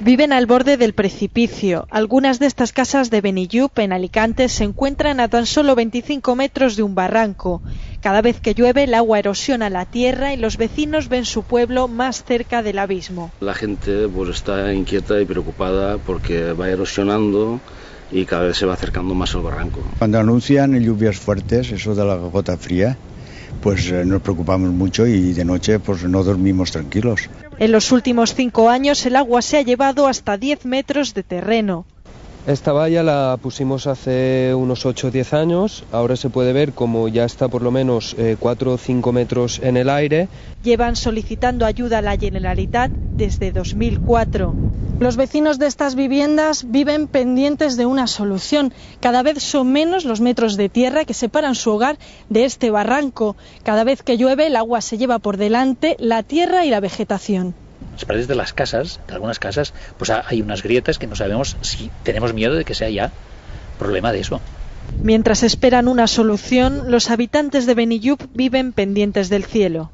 Viven al borde del precipicio. Algunas de estas casas de Benillup, en Alicante, se encuentran a tan solo 25 metros de un barranco. Cada vez que llueve, el agua erosiona la tierra y los vecinos ven su pueblo más cerca del abismo. La gente está inquieta y preocupada porque va erosionando y cada vez se va acercando más al barranco. Cuando anuncian lluvias fuertes, eso de la gota fría, pues nos preocupamos mucho y de noche pues no dormimos tranquilos. En los últimos 5 años el agua se ha llevado hasta 10 metros de terreno. Esta valla la pusimos hace unos 8 o 10 años, ahora se puede ver como ya está por lo menos 4 o 5 metros en el aire. Llevan solicitando ayuda a la Generalitat desde 2004. Los vecinos de estas viviendas viven pendientes de una solución. Cada vez son menos los metros de tierra que separan su hogar de este barranco. Cada vez que llueve el agua se lleva por delante la tierra y la vegetación. Las paredes de las casas, de algunas casas, pues hay unas grietas que no sabemos si tenemos miedo de que sea ya problema de eso. Mientras esperan una solución, los habitantes de Benillup viven pendientes del cielo.